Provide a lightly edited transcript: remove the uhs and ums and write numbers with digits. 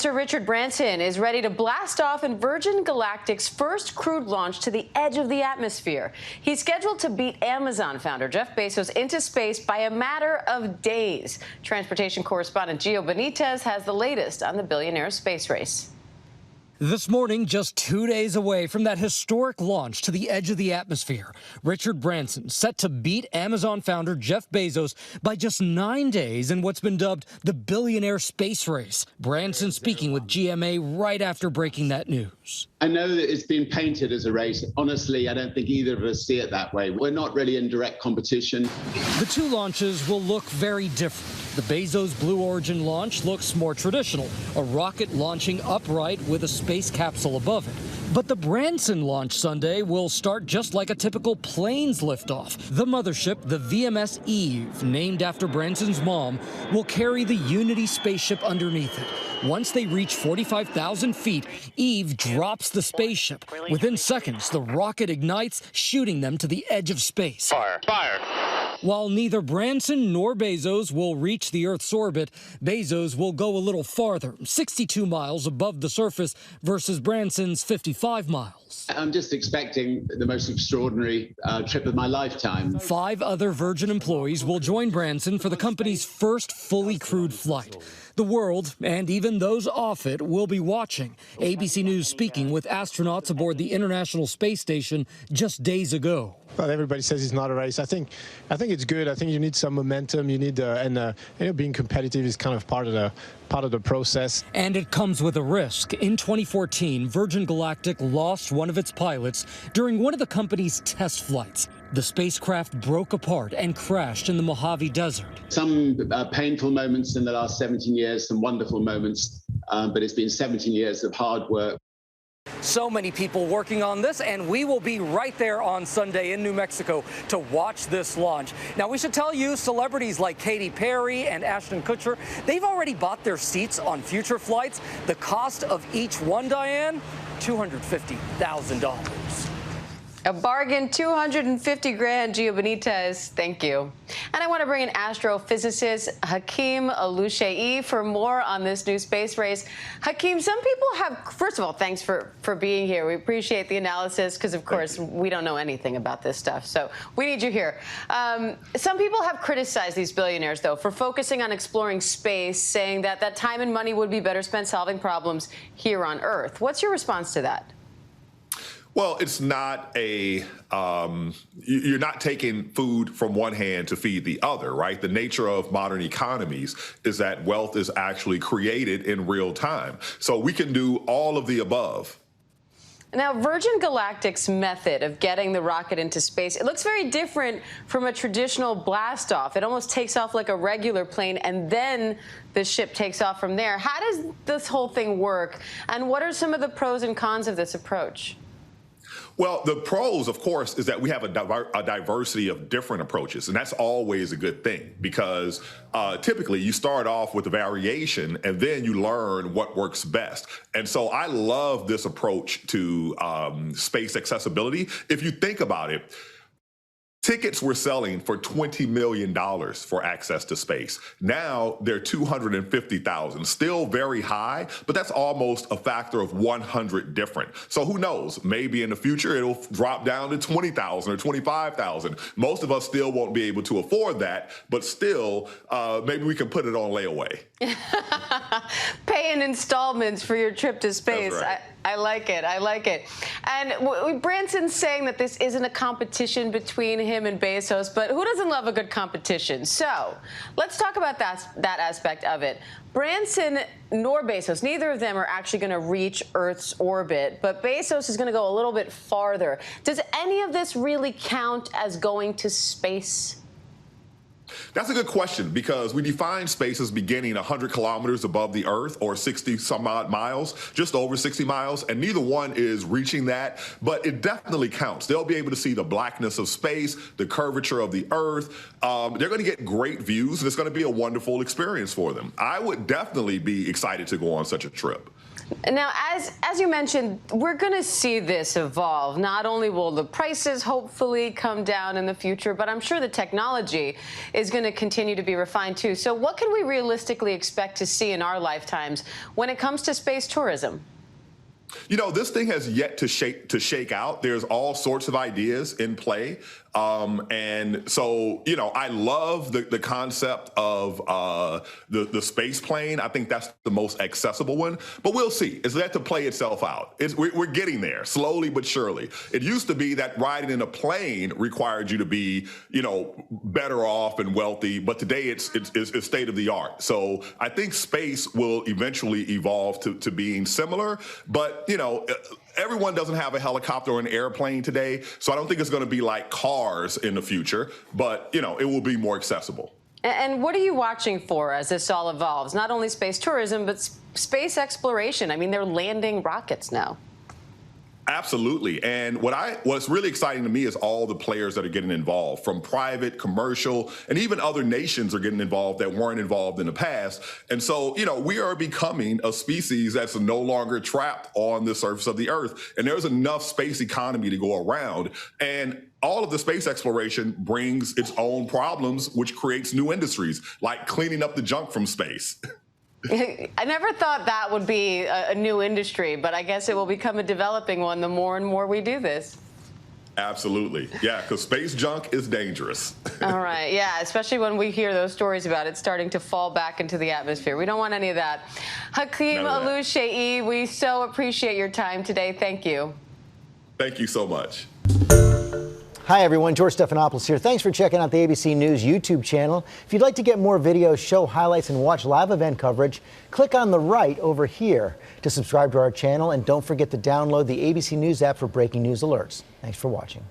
Sir Richard Branson is ready to blast off in Virgin Galactic's first crewed launch to the edge of the atmosphere. He's scheduled to beat Amazon founder Jeff Bezos into space by a matter of days. Transportation correspondent Gio Benitez has the latest on the billionaire space race. This morning, just 2 days away from that historic launch to the edge of the atmosphere, Richard Branson set to beat Amazon founder Jeff Bezos by just 9 days in what's been dubbed the billionaire space race. Branson speaking with GMA right after breaking that news. I know that it's been painted as a race. Honestly, I don't think either of us see it that way. We're not really in direct competition. The two launches will look very different. The Bezos Blue Origin launch looks more traditional, a rocket launching upright with a space capsule above it. But the Branson launch Sunday will start just like a typical plane's liftoff. The mothership, the VMS Eve, named after Branson's mom, will carry the Unity spaceship underneath it. Once they reach 45,000 feet, Eve drops the spaceship. Within seconds, the rocket ignites, shooting them to the edge of space. Fire! Fire! While neither Branson nor Bezos will reach the Earth's orbit, Bezos will go a little farther, 62 miles above the surface versus Branson's 55 miles. I'm just expecting the most extraordinary trip of my lifetime. 5 other Virgin employees will join Branson for the company's first fully crewed flight. The world, and even those off it, will be watching. ABC News speaking with astronauts aboard the International Space Station just days ago. Well, everybody says it's not a race. I think it's good. I think you need some momentum. You need being competitive is kind of part of the process. And it comes with a risk. In 2014, Virgin Galactic lost one of its pilots during one of the company's test flights. The spacecraft broke apart and crashed in the Mojave Desert. Some painful moments in the last 17 years, some wonderful moments, but it's been 17 years of hard work. So many people working on this, and we will be right there on Sunday in New Mexico to watch this launch. Now, we should tell you, celebrities like Katy Perry and Ashton Kutcher, they've already bought their seats on future flights. The cost of each one, Diane, $250,000. A bargain, 250 grand. Gio Benitez, thank you. And I want to bring in astrophysicist Hakeem Alushaei for more on this new space race. Hakeem, some people have, first of all, thanks for being here. We appreciate the analysis because, of course, we don't know anything about this stuff. So we need you here. Some people have criticized these billionaires, though, for focusing on exploring space, saying that time and money would be better spent solving problems here on Earth. What's your response to that? Well, it's not you're not taking food from one hand to feed the other, right? The nature of modern economies is that wealth is actually created in real time. So we can do all of the above. Now, Virgin Galactic's method of getting the rocket into space, it looks very different from a traditional blast off. It almost takes off like a regular plane, and then the ship takes off from there. How does this whole thing work, and what are some of the pros and cons of this approach? Well, the pros, of course, is that we have a diversity of different approaches, and that's always a good thing because typically you start off with a variation and then you learn what works best. And so I love this approach to space accessibility. If you think about it, tickets were selling for $20 million for access to space. Now they're $250,000, still very high, but that's almost a factor of 100 different. So who knows? Maybe in the future it'll drop down to 20,000 or 25,000. Most of us still won't be able to afford that, but still, maybe we can put it on layaway. Pay in installments for your trip to space. That's right. I like it. I like it. And Branson's saying that this isn't a competition between him and Bezos, but who doesn't love a good competition? So let's talk about that aspect of it. Branson nor Bezos, neither of them are actually going to reach Earth's orbit, but Bezos is going to go a little bit farther. Does any of this really count as going to space? That's a good question because we define space as beginning 100 kilometers above the Earth or 60 some odd miles, just over 60 miles, and neither one is reaching that, but it definitely counts. They'll be able to see the blackness of space, the curvature of the Earth. They're going to get great views, and it's going to be a wonderful experience for them. I would definitely be excited to go on such a trip. Now, as you mentioned, we're going to see this evolve. Not only will the prices hopefully come down in the future, but I'm sure the technology is going to continue to be refined too. So what can we realistically expect to see in our lifetimes when it comes to space tourism? You know, this thing has yet to shake out. There's all sorts of ideas in play. And so, you know, I love the concept of the space plane. I think that's the most accessible one. But we'll see. It's yet to play itself out. We're getting there, slowly but surely. It used to be that riding in a plane required you to be, you know, better off and wealthy. But today it's state of the art. So I think space will eventually evolve to being similar. But, you know, everyone doesn't have a helicopter or an airplane today, so I don't think it's going to be like cars in the future, but, you know, it will be more accessible. And what are you watching for as this all evolves? Not only space tourism, but space exploration. I mean, they're landing rockets now. Absolutely. And what's really exciting to me is all the players that are getting involved, from private, commercial, and even other nations are getting involved that weren't involved in the past. And so, you know, we are becoming a species that's no longer trapped on the surface of the Earth. And there's enough space economy to go around. And all of the space exploration brings its own problems, which creates new industries, like cleaning up the junk from space. I never thought that would be a new industry, but I guess it will become a developing one the more and more we do this. Absolutely. Yeah, because space junk is dangerous. All right. Yeah, especially when we hear those stories about it starting to fall back into the atmosphere. We don't want any of that. Hakeem Oluseyi, we so appreciate your time today. Thank you. Thank you so much. Hi, everyone. George Stephanopoulos here. Thanks for checking out the ABC News YouTube channel. If you'd like to get more videos, show highlights, and watch live event coverage, click on the right over here to subscribe to our channel. And don't forget to download the ABC News app for breaking news alerts. Thanks for watching.